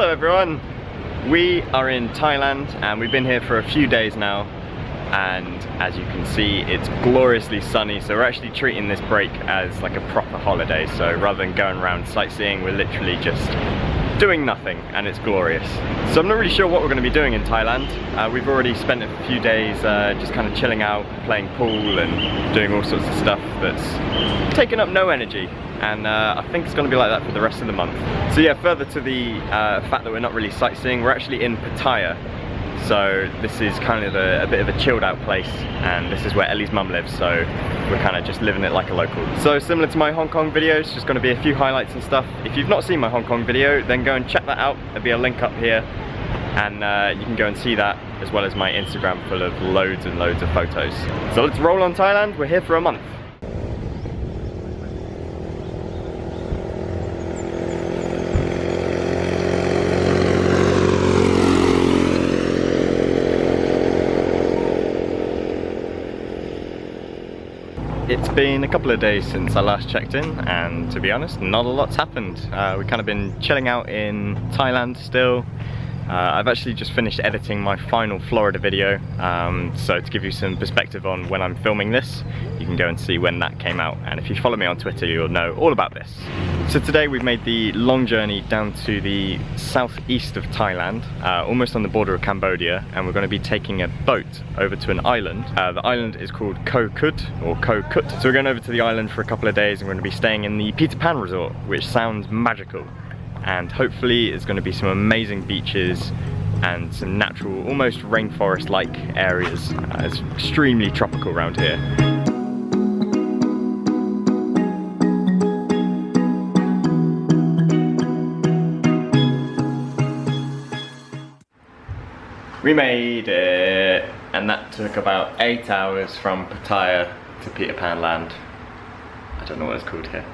Hello everyone! We are in Thailand and we've been here for a few days now, and as you can see it's gloriously sunny, so we're actually treating this break as like a proper holiday. So rather than going around sightseeing, we're literally just doing nothing, and it's glorious. So I'm not really sure what we're going to be doing in Thailand. We've already spent a few days just kind of chilling out, playing pool and doing all sorts of stuff that's taken up no energy. And I think it's going to be like that for the rest of the month. So yeah, further to the fact that we're not really sightseeing, we're actually in Pattaya. So this is kind of a bit of a chilled out place, and this is where Ellie's mum lives, so we're kind of just living it like a local. So similar to my Hong Kong videos, just going to be a few highlights and stuff. If you've not seen my Hong Kong video, then go and check that out. There'll be a link up here, and you can go and see that, as well as my Instagram full of loads and loads of photos. So let's roll on Thailand. We're here for a month. It's been a couple of days since I last checked in, and to be honest, not a lot's happened. We've kind of been chilling out in Thailand still. I've actually just finished editing my final Florida video, so to give you some perspective on when I'm filming this, you can go and see when that came out, and if you follow me on Twitter you'll know all about this. So today we've made the long journey down to the southeast of Thailand, almost on the border of Cambodia, and we're going to be taking a boat over to an island. The island is called Koh Kut, or Koh Kut. So we're going over to the island for a couple of days, and we're going to be staying in the Peter Pan resort, which sounds magical. And hopefully it's going to be some amazing beaches and some natural, almost rainforest-like areas. It's extremely tropical around here. We made it, and that took about 8 hours from Pattaya to Peter Pan Land. I don't know what it's called here.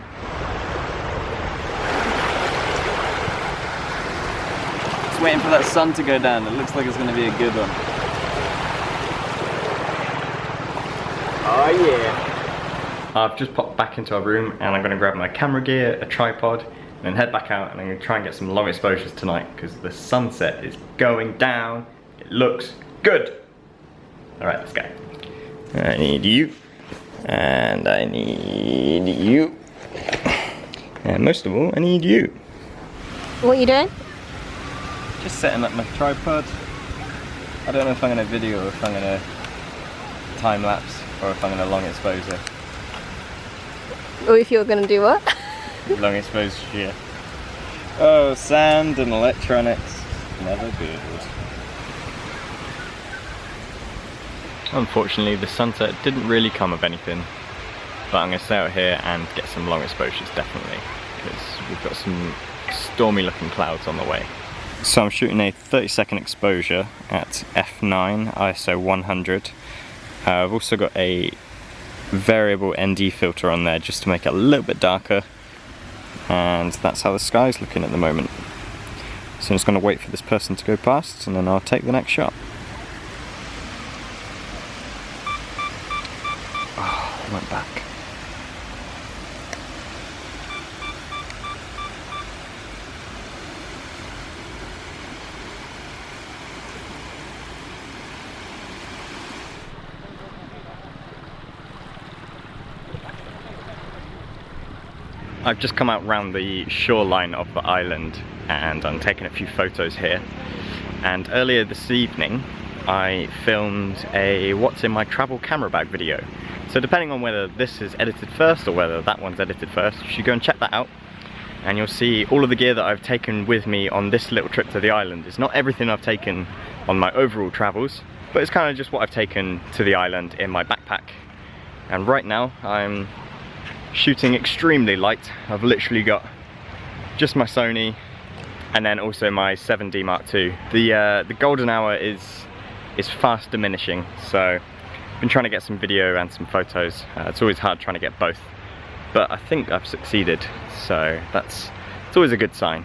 Just waiting for that sun to go down. It looks like it's going to be a good one. Oh yeah! I've just popped back into our room, and I'm going to grab my camera gear, a tripod, and then head back out, and I'm going to try and get some long exposures tonight because the sunset is going down. It looks good. Alright, let's go. I need you. And I need you. And most of all, I need you. What are you doing? Just setting up my tripod. I don't know if I'm going to video or if I'm going to time lapse or if I'm going to long exposure. Or if you're going to do what? Long exposure, yeah. Oh, sand and electronics. Never good. Unfortunately, the sunset didn't really come of anything, but I'm going to stay out here and get some long exposures definitely, because we've got some stormy looking clouds on the way. So I'm shooting a 30-second exposure at f9 ISO 100. I've also got a variable ND filter on there just to make it a little bit darker, and that's how the sky's looking at the moment. So I'm just going to wait for this person to go past, and then I'll take the next shot. Oh, I went back. I've just come out round the shoreline of the island, and I'm taking a few photos here. And earlier this evening I filmed a what's in my travel camera bag video. So depending on whether this is edited first or whether that one's edited first, you should go and check that out, and you'll see all of the gear that I've taken with me on this little trip to the island. It's not everything I've taken on my overall travels, but it's kind of just what I've taken to the island in my backpack. And right now I'm shooting extremely light. I've literally got just my Sony and then also my 7D Mark II. The golden hour is fast diminishing, so I've been trying to get some video and some photos. It's always hard trying to get both, but I think I've succeeded, so it's always a good sign.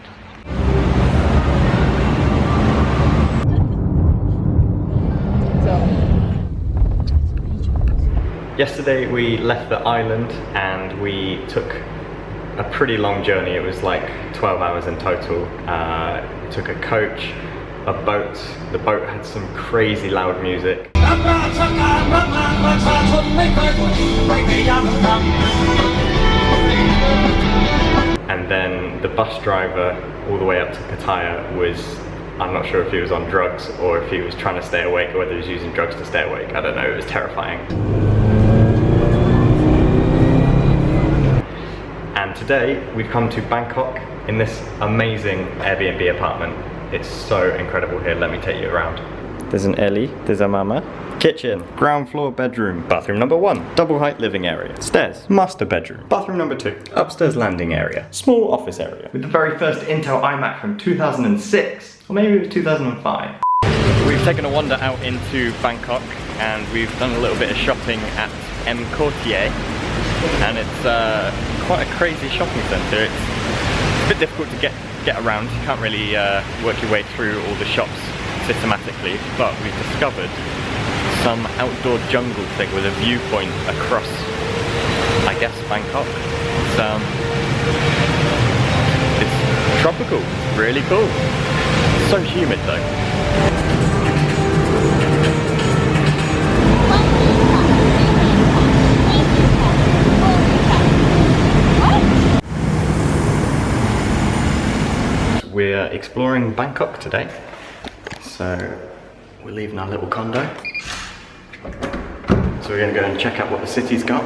Yesterday we left the island and we took a pretty long journey. It was like 12 hours in total. We took a coach, a boat. The boat had some crazy loud music. And then the bus driver all the way up to Pattaya was, I'm not sure if he was on drugs or if he was trying to stay awake or whether he was using drugs to stay awake. I don't know, it was terrifying. And today we've come to Bangkok in this amazing Airbnb apartment. It's so incredible here, let me take you around. There's an Ellie, there's a mama. Kitchen, ground floor bedroom, bathroom number 1, double height living area, stairs, master bedroom, bathroom number 2, upstairs landing area, small office area. With the very first Intel iMac from 2006, or maybe it was 2005. We've taken a wander out into Bangkok and we've done a little bit of shopping at MACAU, and it's quite a crazy shopping centre. It's a bit difficult to get around. You can't really work your way through all the shops systematically, but we've discovered some outdoor jungle thing with a viewpoint across, I guess, Bangkok. It's tropical, it's really cool. It's so humid though. We're exploring Bangkok today, so we're leaving our little condo. So we're going to go and check out what the city's got,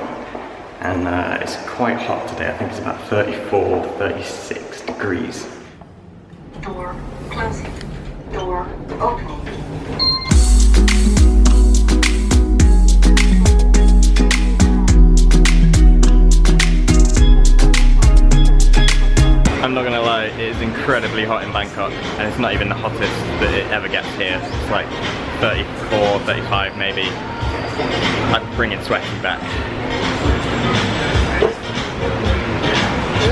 and it's quite hot today. I think it's about 34 to 36 degrees. Door closing. Door opening. I'm not gonna lie, it is incredibly hot in Bangkok, and it's not even the hottest that it ever gets here. It's like 34, 35 maybe. I'm bringing sweaty back.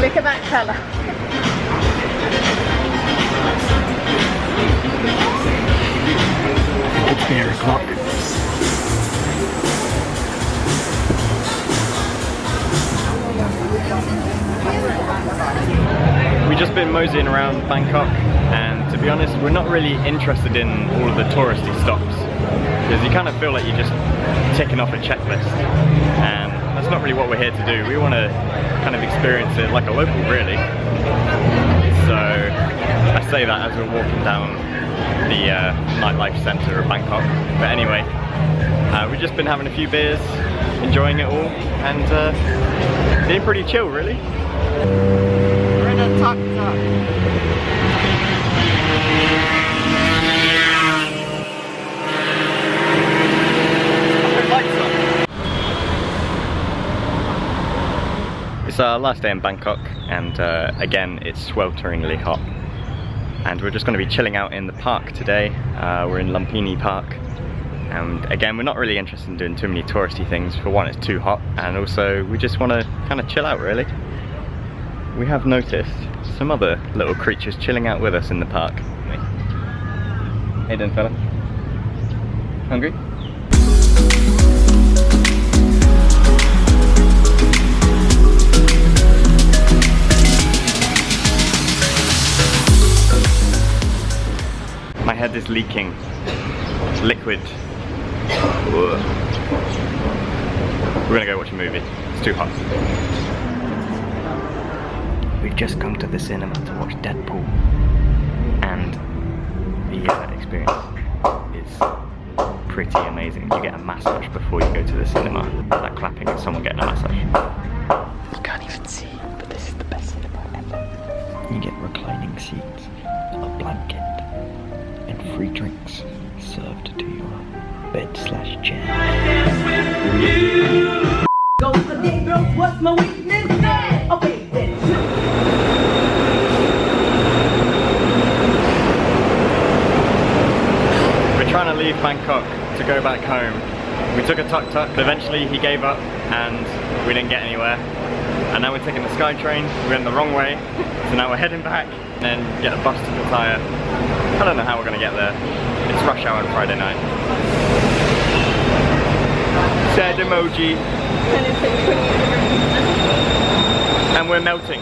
Look at that colour. It's beer o'clock. We've just been moseying around Bangkok, and to be honest, we're not really interested in all of the touristy stops, because you kind of feel like you're just ticking off a checklist, and that's not really what we're here to do. We want to kind of experience it like a local, really. So I say that as we're walking down the nightlife centre of Bangkok. But anyway, we've just been having a few beers, enjoying it all, and being pretty chill, really. We're in a tuk-tuk. It's our last day in Bangkok, and again it's swelteringly hot, and we're just going to be chilling out in the park today. We're in Lumpini Park, and again we're not really interested in doing too many touristy things. For one, it's too hot, and also we just want to kind of chill out, really. We have noticed some other little creatures chilling out with us in the park. Hey then, fella. Hungry? My head is leaking liquid. Ugh. We're gonna go watch a movie. It's too hot. We've just come to the cinema to watch Deadpool, and the experience is pretty amazing. You get a massage before you go to the cinema. It's like clapping at someone getting a massage. You can't even see, but this is the best cinema ever. You get reclining seats, a blanket, and free drinks served to your bed/chair. Go for the girl, what's my weakness? Okay, then. We're trying to leave Bangkok to go back home. We took a tuk-tuk, but eventually he gave up and we didn't get anywhere. And now we're taking the SkyTrain. We went the wrong way, so now we're heading back and then get a bus to Pattaya. I don't know how we're gonna get there. It's rush hour on Friday night. Sad emoji. And it's like 20 degrees. And we're melting.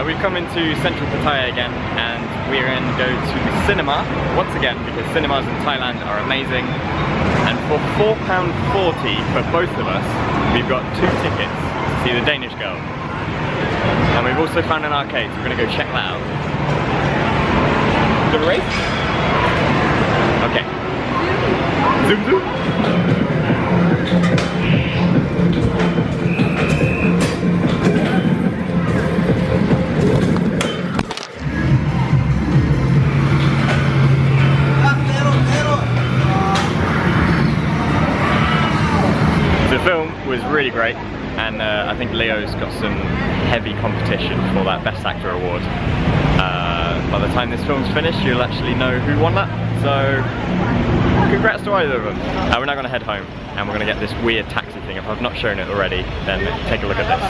We've come into central Pattaya again, and we're going to go to the cinema once again because cinemas in Thailand are amazing. And for £4.40 for both of us, we've got 2 tickets to see The Danish Girl. And we've also found an arcade, so we're going to go check that out. Do the race? Okay. Zoom zoom. The film was really great, and I think Leo's got some heavy competition for that Best Actor award. By the time this film's finished, you'll actually know who won that, so congrats to either of them. We're now going to head home, and we're going to get this weird taxi thing. If I've not shown it already, then take a look at this.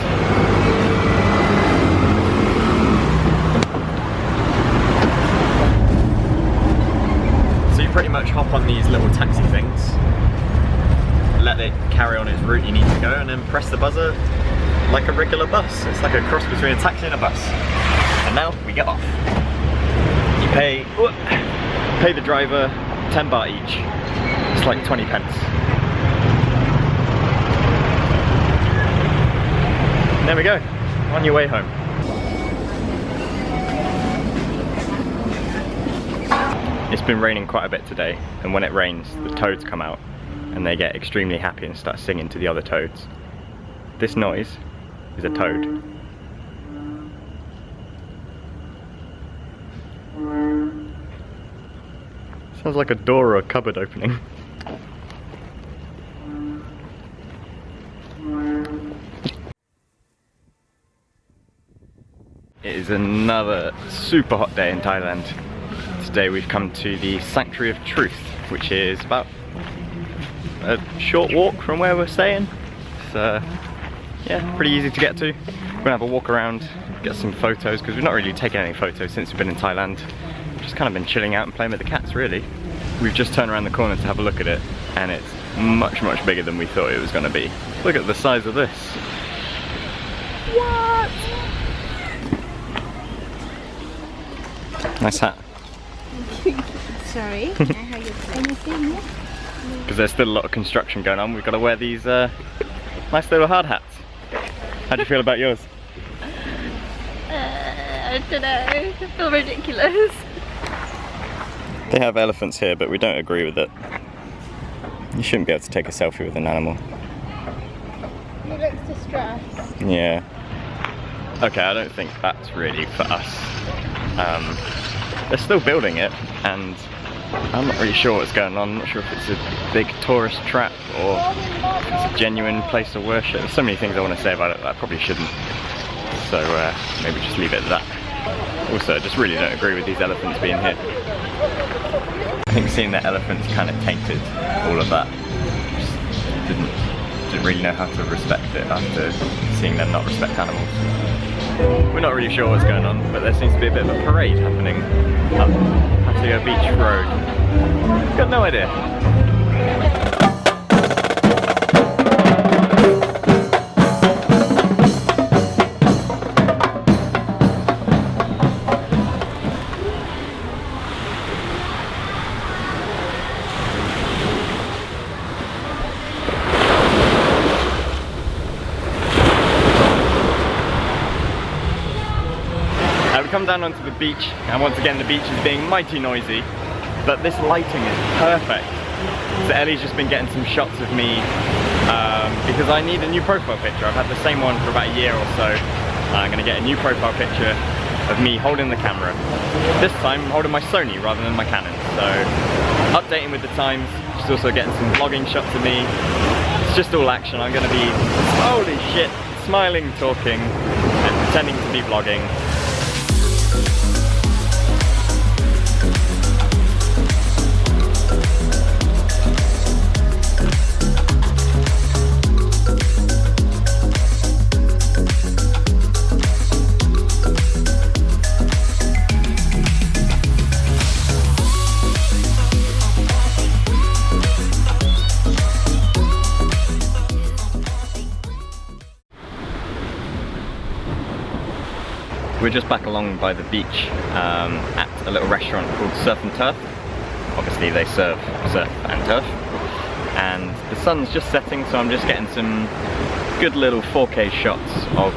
So you pretty much hop on these little taxi things, let it carry on its route you need to go, and then press the buzzer like a regular bus. It's like a cross between a taxi and a bus. And now we get off. You pay the driver 10 baht each. It's like 20 pence. And there we go, on your way home. It's been raining quite a bit today, and when it rains, the toads come out and they get extremely happy and start singing to the other toads. This noise is a toad. Sounds like a door or a cupboard opening. It is another super hot day in Thailand. Today we've come to the Sanctuary of Truth, which is about a short walk from where we're staying. So yeah, pretty easy to get to. We're gonna have a walk around, get some photos, because we've not really taken any photos since we've been in Thailand. Just kind of been chilling out and playing with the cats, really. We've just turned around the corner to have a look at it, and it's much bigger than we thought it was gonna be. Look at the size of this. What? Nice hat. Sorry, I heard you anything. Because there's still a lot of construction going on, we've got to wear these nice little hard hats. How do you feel about yours? I don't know, I feel ridiculous. They have elephants here, but we don't agree with it. You shouldn't be able to take a selfie with an animal. He looks distressed. Yeah. Okay, I don't think that's really for us. They're still building it, and I'm not really sure what's going on. I'm not sure if it's a big tourist trap or if it's a genuine place of worship. There's so many things I want to say about it that I probably shouldn't. So maybe just leave it at that. Also, I just really don't agree with these elephants being here. I think seeing the elephants kind of tainted all of that. Just didn't really know how to respect it after seeing them not respect animals. We're not really sure what's going on, but there seems to be a bit of a parade happening up Pattaya Beach Road. Got no idea. Come down onto the beach, and once again the beach is being mighty noisy, but this lighting is perfect. So Ellie's just been getting some shots of me because I need a new profile picture. I've had the same one for about a year or so. I'm going to get a new profile picture of me holding the camera. This time I'm holding my Sony rather than my Canon, so updating with the times. Just also getting some vlogging shots of me. It's just all action. I'm going to be, holy shit, smiling, talking, and pretending to be vlogging. We're just back along by the beach at a little restaurant called Surf and Turf. Obviously they serve surf and turf. And the sun's just setting, so I'm just getting some good little 4K shots of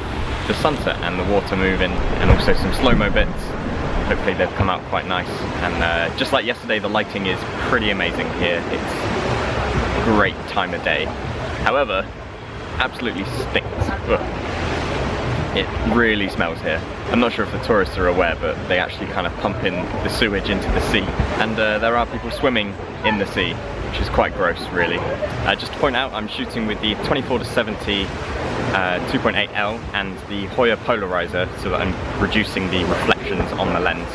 the sunset and the water moving, and also some slow-mo bits. Hopefully they've come out quite nice. And just like yesterday, the lighting is pretty amazing here. It's a great time of day. However, absolutely stinks. Ugh. It really smells here. I'm not sure if the tourists are aware, but they actually kind of pump in the sewage into the sea. And there are people swimming in the sea, which is quite gross, really. Just to point out, I'm shooting with the 24-70 2.8L and the Hoya polarizer, so that I'm reducing the reflections on the lens.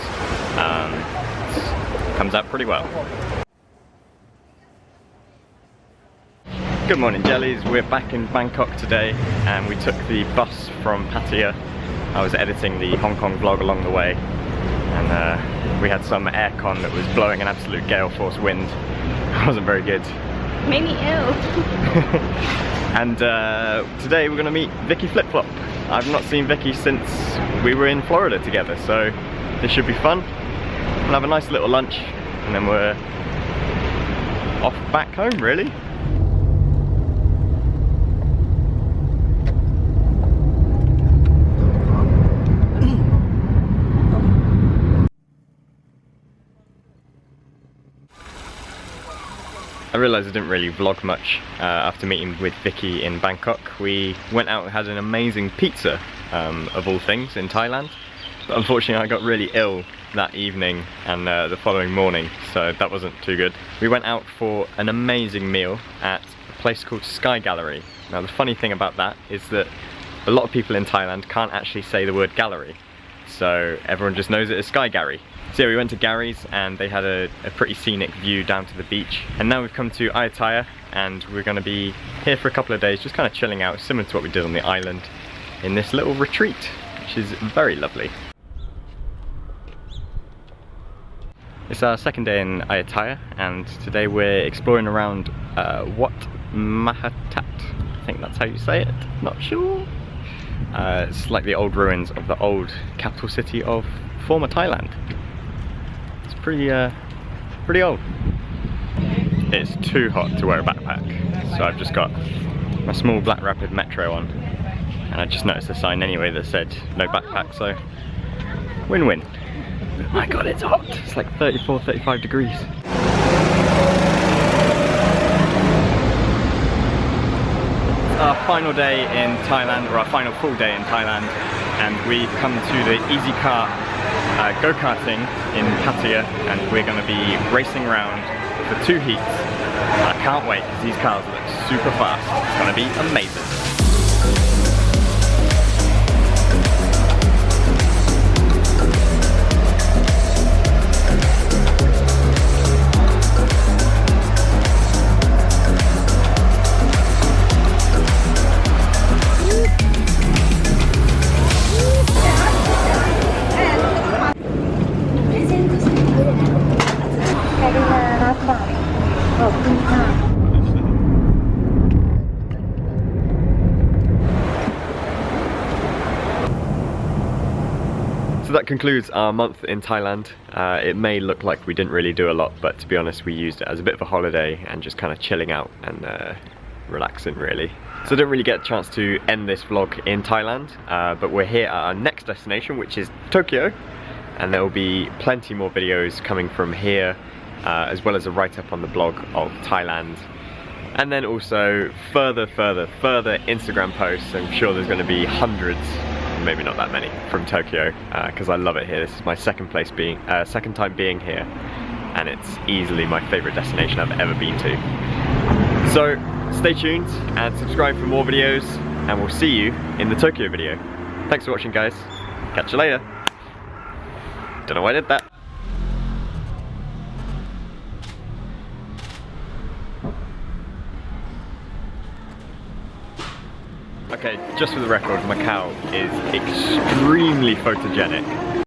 It comes out pretty well. Good morning, jellies. We're back in Bangkok today, and we took the bus from Pattaya. I was editing the Hong Kong vlog along the way, and we had some aircon that was blowing an absolute gale force wind. It wasn't very good. Made me ill. And today we're gonna meet Vicky Flip-Flop. I've not seen Vicky since we were in Florida together, so this should be fun. We'll have a nice little lunch, and then we're off back home, really. I realised I didn't really vlog much after meeting with Vicky in Bangkok. We went out and had an amazing pizza, of all things, in Thailand. But unfortunately I got really ill that evening and the following morning, so that wasn't too good. We went out for an amazing meal at a place called Sky Gallery. Now the funny thing about that is that a lot of people in Thailand can't actually say the word gallery, so everyone just knows it as Sky Gallery. So yeah, we went to Gary's and they had a pretty scenic view down to the beach. And now we've come to Ayutthaya and we're going to be here for a couple of days, just kind of chilling out, similar to what we did on the island, in this little retreat, which is very lovely. It's our second day in Ayutthaya, and today we're exploring around Wat Mahatat. I think that's how you say it, not sure. It's like the old ruins of the old capital city of former Thailand. Pretty old. It's too hot to wear a backpack, so I've just got my small Black Rapid Metro on, and I just noticed a sign anyway that said no backpack, so win-win. My god, it's hot. It's like 34-35 degrees. It's our final day in Thailand, or our final full day in Thailand, and we've come to the Easy Cart go-karting in Pattaya, and we're going to be racing around for 2 heats. I can't wait because these cars look super fast. It's going to be amazing. So that concludes our month in Thailand. It may look like we didn't really do a lot, but to be honest we used it as a bit of a holiday and just kind of chilling out and relaxing, really. So I didn't really get a chance to end this vlog in Thailand, but we're here at our next destination, which is Tokyo, and there will be plenty more videos coming from here, as well as a write-up on the blog of Thailand. And then also further Instagram posts. I'm sure there's going to be hundreds, maybe not that many, from Tokyo, because I love it here. This is my second time being here, and it's easily my favourite destination I've ever been to. So stay tuned and subscribe for more videos, and we'll see you in the Tokyo video. Thanks for watching, guys. Catch you later. Don't know why I did that. Okay, just for the record, Macau is extremely photogenic.